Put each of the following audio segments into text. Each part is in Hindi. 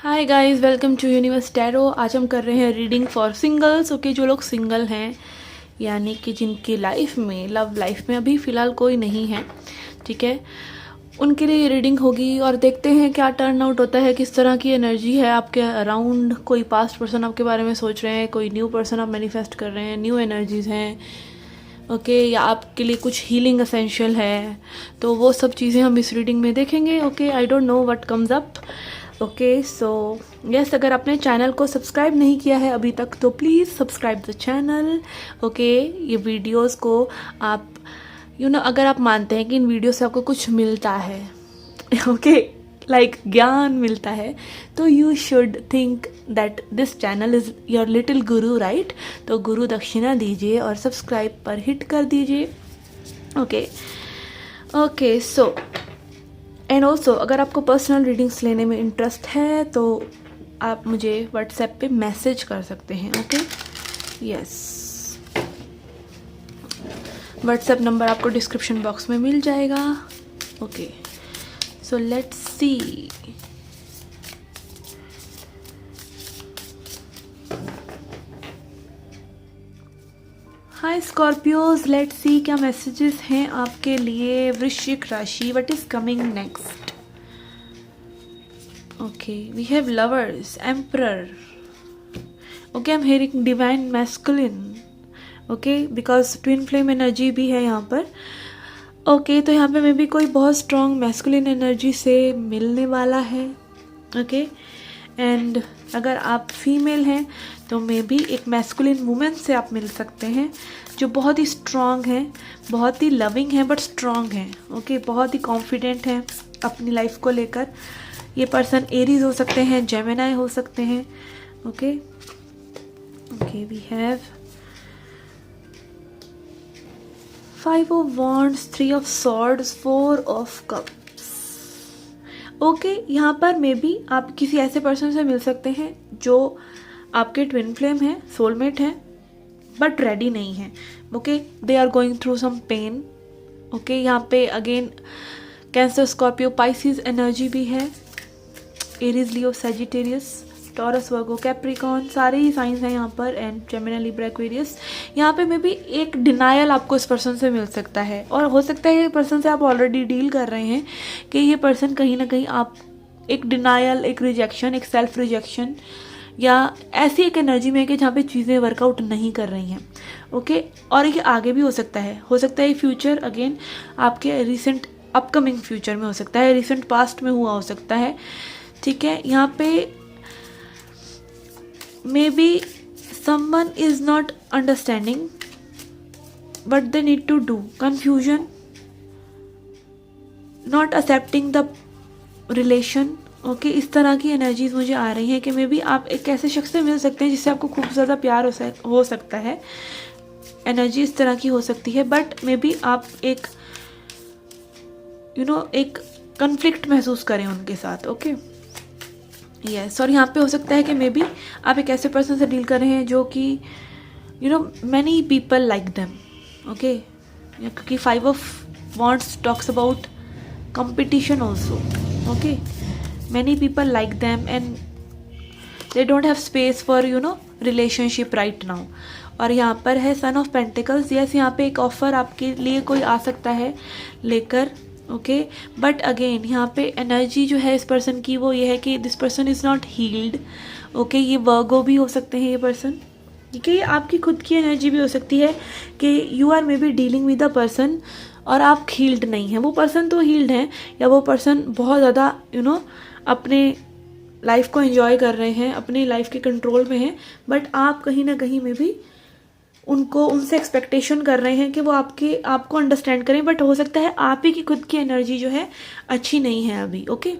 Hi guys, welcome to Universe Tarot. आज हम कर रहे हैं रीडिंग फॉर सिंगल्स। ओके, जो लोग सिंगल हैं यानी कि जिनकी लाइफ में लव लाइफ में अभी फ़िलहाल कोई नहीं है, ठीक है, उनके लिए रीडिंग होगी। और देखते हैं क्या टर्न आउट होता है, किस तरह की एनर्जी है आपके अराउंड। कोई पास्ट पर्सन आपके बारे में सोच रहे हैं, कोई न्यू पर्सन आप मैनिफेस्ट कर रहे हैं, न्यू एनर्जीज़ हैं, ओके या आपके लिए कुछ हीलिंग असेंशियल है, तो वो सब चीज़ें हम इस रीडिंग में देखेंगे। Okay, I don't know what comes up. Okay so yes, अगर आपने चैनल को सब्सक्राइब नहीं किया है अभी तक तो please subscribe the channel. Okay, ये वीडियोस को आप अगर आप मानते हैं कि इन वीडियो से आपको कुछ मिलता है, ओके लाइक ज्ञान मिलता है, तो you should think that this channel is your little Guru, right. तो गुरु दक्षिणा दीजिए और सब्सक्राइब पर हिट कर दीजिए। Okay okay so and also अगर आपको पर्सनल रीडिंग्स लेने में इंटरेस्ट है तो आप मुझे व्हाट्सएप पे मैसेज कर सकते हैं। ओके यस, व्हाट्सएप नंबर आपको डिस्क्रिप्शन बॉक्स में मिल जाएगा। Okay so let's see. Hi Scorpios, let's see क्या मैसेजेस हैं आपके लिए। वृश्चिक राशि, what is coming next. Okay we have lovers, emperor. Okay I am hearing divine masculine, okay because twin flame energy भी है यहाँ पर। ओके तो यहाँ पे मे बी कोई बहुत स्ट्रॉन्ग मैस्कुलिन एनर्जी से मिलने वाला है। ओके एंड अगर आप फीमेल हैं तो मे बी एक मैस्कुलिन वुमेन से आप मिल सकते हैं जो बहुत ही स्ट्रॉन्ग है, बहुत ही लविंग है बट स्ट्रॉन्ग है। ओके बहुत ही कॉन्फिडेंट है अपनी लाइफ को लेकर। ये पर्सन एरीज हो सकते हैं, जेमिनाई हो सकते हैं। Okay okay we have 5 of Wands, 3 of Swords, 4 of Cups। Okay यहाँ पर मे बी आप किसी ऐसे पर्सन से मिल सकते हैं जो आपके ट्विन फ्लेम है, सोलमेट है, बट रेडी नहीं है। Okay they are going through some pain. Okay यहाँ पे again Cancer, Scorpio, Pisces energy भी है, Aries, Leo, Sagittarius, Taurus, Virgo, Capricorn, सारे ही साइंस हैं यहाँ पर, एंड जेमिनी, लिब्रा, एक्वेरियस। यहाँ पे मे बी एक डिनायल आपको इस पर्सन से मिल सकता है, और हो सकता है ये पर्सन से आप ऑलरेडी डील कर रहे हैं कि ये पर्सन कहीं ना कहीं आप एक डिनायल, एक रिजेक्शन, एक सेल्फ रिजेक्शन या ऐसी एक एनर्जी में है कि जहाँ पे चीज़ें वर्कआउट नहीं कर रही हैं। ओके और ये आगे भी हो सकता है ये फ्यूचर अगेन आपके रिसेंट अपकमिंग फ्यूचर में हो सकता है, रिसेंट पास्ट में हुआ हो सकता है। ठीक है, यहाँ पे maybe someone is not understanding what they need to do, confusion, not accepting the relation। Okay इस तरह की एनर्जीज मुझे आ रही हैं कि मे बी आप एक ऐसे शख्स से मिल सकते हैं जिससे आपको खूब ज़्यादा प्यार हो सकता है। एनर्जी इस तरह की हो सकती है, बट मे बी आप एक एक कन्फ्लिक्ट महसूस करें उनके साथ। ओके यस, और यहाँ पे हो सकता है कि मे बी आप एक ऐसे पर्सन से डील कर रहे हैं जो कि many people like them. Okay क्योंकि 5 of Wands talks about competition also. Okay many people like them and they don't have space for relationship right now. और यहाँ पर है सन ऑफ पेंटिकल्स। यस, यहाँ पे एक ऑफर आपके लिए कोई आ सकता है लेकर। ओके बट अगेन यहाँ पे एनर्जी जो है इस पर्सन की वो ये है कि this person is not healed. Okay ये वर्गो भी हो सकते हैं ये पर्सन, ठीक है। ये आपकी खुद की एनर्जी भी हो सकती है कि you are may be dealing with a person और आप हील्ड नहीं हैं। वो पर्सन तो हील्ड हैं या वो पर्सन बहुत ज़्यादा अपने लाइफ को एंजॉय कर रहे हैं, अपनी लाइफ के कंट्रोल में हैं, बट आप कहीं ना कहीं में भी उनसे एक्सपेक्टेशन कर रहे हैं कि वो आपको अंडरस्टैंड करें, बट हो सकता है आप ही की खुद की एनर्जी जो है अच्छी नहीं है अभी। ओके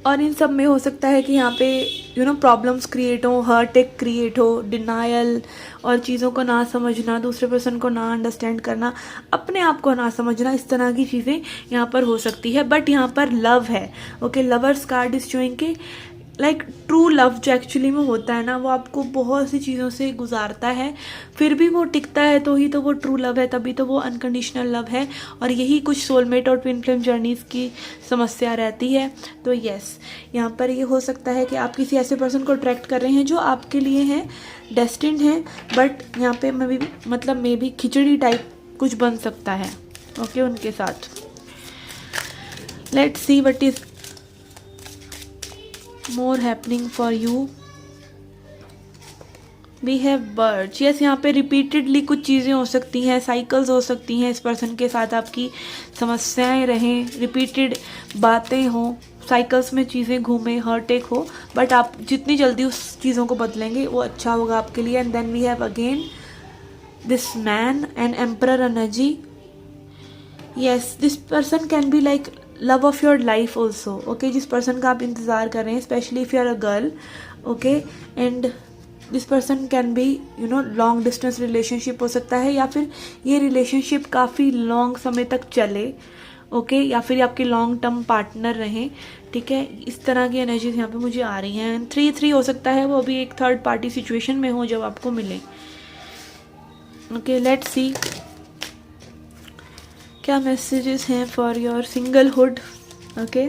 और इन सब में हो सकता है कि यहाँ पे प्रॉब्लम्स क्रिएट हो, हर्ट एक क्रिएट हो, डिनायल और चीज़ों को ना समझना, दूसरे पर्सन को ना अंडरस्टैंड करना, अपने आप को ना समझना, इस तरह की चीज़ें यहाँ पर हो सकती है। बट यहाँ पर लव है। Okay lovers card is showing के लाइक ट्रू लव जो एक्चुअली में होता है ना, वो आपको बहुत सी चीज़ों से गुजारता है, फिर भी वो टिकता है तो ही तो वो ट्रू लव है, तभी तो वो अनकंडीशनल लव है। और यही कुछ सोलमेट और ट्विन फ्लेम जर्नीज़ की समस्या रहती है। तो यस, यहाँ पर ये हो सकता है कि आप किसी ऐसे पर्सन को अट्रैक्ट कर रहे हैं जो आपके लिए हैं, डेस्टिन्ड हैं, बट यहाँ पे मे बी खिचड़ी टाइप कुछ बन सकता है ओके उनके साथ। Let's see what is more happening for you. We have birds. yes, यहाँ पे रिपीटेडली कुछ चीज़ें हो सकती हैं, साइकिल्स हो सकती हैं, इस पर्सन के साथ आपकी समस्याएं रहें, रिपीटेड बातें हों, साइकिल्स में चीज़ें घूमें, हर्टेक हो, बट आप जितनी जल्दी उस चीज़ों को बदलेंगे वो अच्छा होगा आपके लिए। And then we have again this man and emperor energy. yes, this person can be like love of your life also okay, जिस पर्सन का आप इंतज़ार कर रहे हैं, specially if you are a girl okay. And this person can be long distance relationship हो सकता है, या फिर ये रिलेशनशिप काफ़ी लॉन्ग समय तक चले ओके, या फिर आपके लॉन्ग टर्म पार्टनर रहें, ठीक है। इस तरह की एनर्जीज यहाँ पे मुझे आ रही हैं। 3-3 हो सकता है वो अभी एक थर्ड पार्टी सिचुएशन में हो जब आपको मिले ओके। लेट्स सी क्या मैसेजेस हैं for your singlehood okay.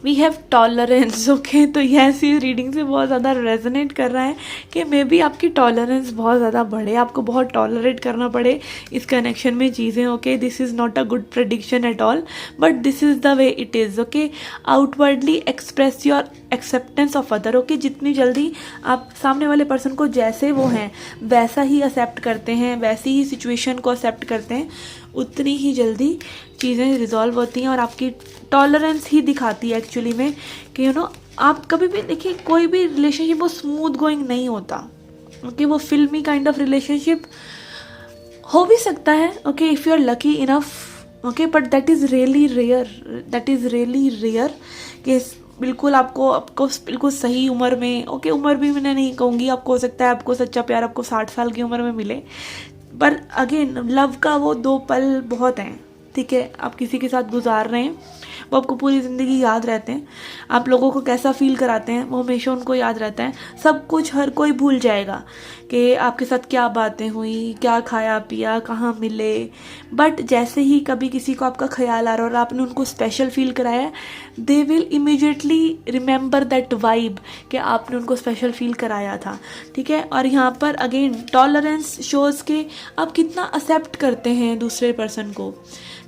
We have tolerance okay. तो यस, इस रीडिंग से बहुत ज़्यादा रेजोनेट कर रहा है कि मे बी आपकी टॉलरेंस बहुत ज़्यादा बढ़े, आपको बहुत टॉलरेट करना पड़े इस कनेक्शन में चीज़ें okay. This is not a good prediction at all, but this is the way it is okay. Outwardly express your acceptance of other okay. जितनी जल्दी आप सामने वाले पर्सन को जैसे वो हैं वैसा ही एक्सेप्ट करते हैं, वैसी ही सिचुएशन को एक्सेप्ट करते हैं, उतनी ही जल्दी चीज़ें रिजॉल्व होती हैं। और आपकी टॉलरेंस ही दिखाती है एक्चुअली में कि आप कभी भी देखिए, कोई भी रिलेशनशिप वो स्मूथ गोइंग नहीं होता ओके। वो फिल्मी काइंड ऑफ रिलेशनशिप हो भी सकता है okay, if you are lucky enough okay, but that is really rare कि बिल्कुल आपको बिल्कुल सही उम्र में ओके, उम्र भी मैं नहीं कहूँगी, आपको हो सकता है आपको सच्चा प्यार आपको 60 साल की उम्र में मिले, पर अगेन लव का वो 2 पल बहुत हैं, ठीक है। आप किसी के साथ गुजार रहे हैं, वो आपको पूरी ज़िंदगी याद रहते हैं। आप लोगों को कैसा फील कराते हैं वो हमेशा उनको याद रहता है। सब कुछ हर कोई भूल जाएगा कि आपके साथ क्या बातें हुई, क्या खाया पिया, कहाँ मिले, बट जैसे ही कभी किसी को आपका ख्याल आ रहा है और आपने उनको स्पेशल फील कराया, they will immediately remember that vibe कि आपने उनको स्पेशल फील कराया था, ठीक है। और यहाँ पर अगेन टॉलरेंस शोज़ के आप कितना एक्सेप्ट करते हैं दूसरे पर्सन को,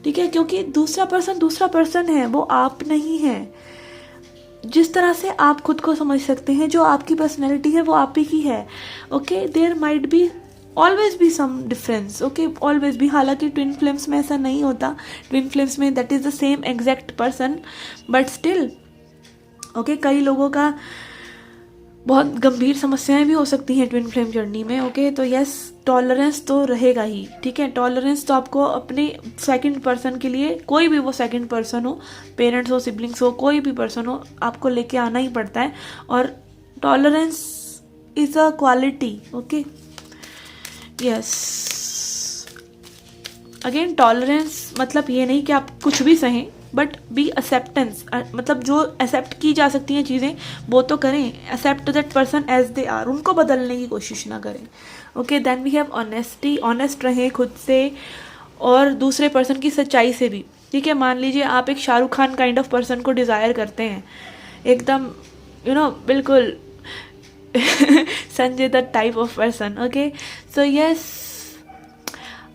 ठीक है, क्योंकि दूसरा पर्सन है, वो आप नहीं है। जिस तरह से आप खुद को समझ सकते हैं, जो आपकी पर्सनैलिटी है वो आप ही की है okay. There might be always be some difference okay, always भी। हालांकि ट्विन फ्लेम्स में ऐसा नहीं होता, ट्विन फ्लेम्स में that is the same exact person, but still okay कई लोगों का बहुत गंभीर समस्याएं भी हो सकती हैं ट्विन फ्लेम जर्नी में ओके। तो यस, टॉलरेंस तो रहेगा ही, ठीक है। टॉलरेंस तो आपको अपने सेकंड पर्सन के लिए, कोई भी वो सेकंड पर्सन हो, पेरेंट्स हो, सिबलिंग्स हो, कोई भी पर्सन हो, आपको लेके आना ही पड़ता है। और tolerance is a quality okay. Yes, again tolerance मतलब ये नहीं कि आप कुछ भी सहें, बट बी एक्सेप्टेंस, मतलब जो एक्सेप्ट की जा सकती हैं चीज़ें वो तो करें। Accept that person as they are, उनको बदलने की कोशिश ना करें okay. Then we have honesty, honest रहें खुद से और दूसरे पर्सन की सच्चाई से भी, ठीक है। मान लीजिए आप एक Shahrukh Khan kind of person को डिज़ायर करते हैं, एकदम बिल्कुल Sanjay Dutt type of person okay. So yes,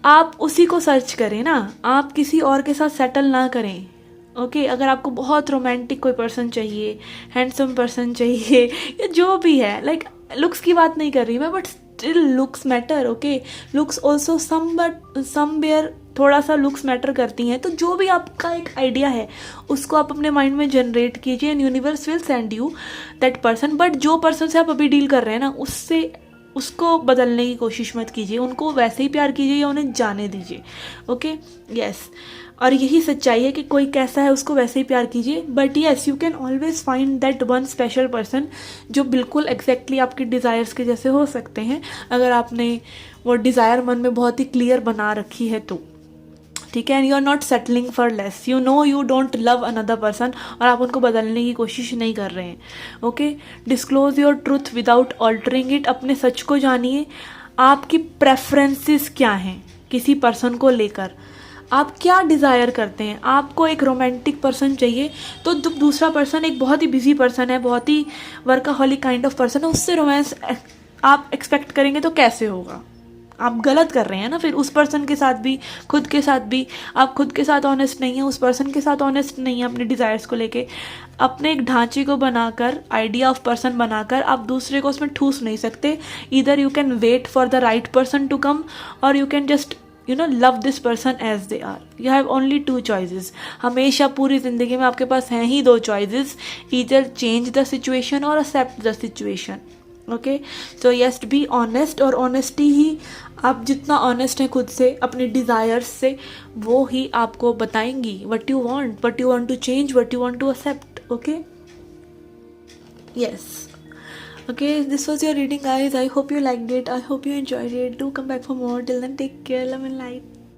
आप उसी को सर्च करें ना, आप किसी और के साथ सेटल ना करें ओके। अगर आपको बहुत रोमांटिक कोई पर्सन चाहिए, हैंडसम पर्सन चाहिए, या जो भी है, लाइक लुक्स की बात नहीं कर रही मैं, but still looks matter okay. Looks also somewhere थोड़ा सा लुक्स मैटर करती हैं। तो जो भी आपका एक आइडिया है उसको आप अपने माइंड में जनरेट कीजिए and universe will send you that person. But जो पर्सन से आप अभी डील कर रहे हैं ना, उसको बदलने की कोशिश मत कीजिए, उनको वैसे ही प्यार कीजिए या उन्हें जाने दीजिए ओके। यस, और यही सच्चाई है कि कोई कैसा है उसको वैसे ही प्यार कीजिए। But yes, you can always find that one special person जो बिल्कुल एग्जैक्टली आपके डिज़ायर्स के जैसे हो सकते हैं, अगर आपने वो डिज़ायर मन में बहुत ही क्लियर बना रखी है तो ठीक है, and you are not settling for less, you know you don't love another person, और आप उनको बदलने की कोशिश नहीं कर रहे हैं. Okay, disclose your truth without altering it. अपने सच को जानिए. आपकी प्रेफरेंसेस क्या हैं किसी पर्सन को लेकर, आप क्या डिज़ायर करते हैं. आपको एक रोमांटिक पर्सन चाहिए, तो दूसरा पर्सन एक बहुत ही बिजी पर्सन है, बहुत ही वर्काहॉलिक काइंड ऑफ पर्सन है, उससे रोमांस आप एक्सपेक्ट करेंगे तो कैसे होगा. आप गलत कर रहे हैं ना. फिर उस पर्सन के साथ भी, खुद के साथ भी, आप खुद के साथ ऑनेस्ट नहीं है, उस पर्सन के साथ ऑनेस्ट नहीं है अपने डिज़ायर्स को लेके. अपने एक ढांचे को बनाकर, आइडिया ऑफ पर्सन बनाकर आप दूसरे को उसमें ठूस नहीं सकते. Either you can wait for the right person to come, और you can just love this person as they are. You have only 2 choices. हमेशा पूरी ज़िंदगी में आपके पास हैं ही 2 choices. Either change the situation और accept the situation. Okay, so yes, be honest. और ऑनेस्टी ही, आप जितना ऑनेस्ट हैं खुद से, अपने डिज़ायर्स से, वो ही आपको बताएंगी what you want to change, what you want to accept. Okay, yes. Okay, this was your reading, guys. I hope you liked it. I hope you enjoyed it. Do come back for more. Till then, take care. Love and light.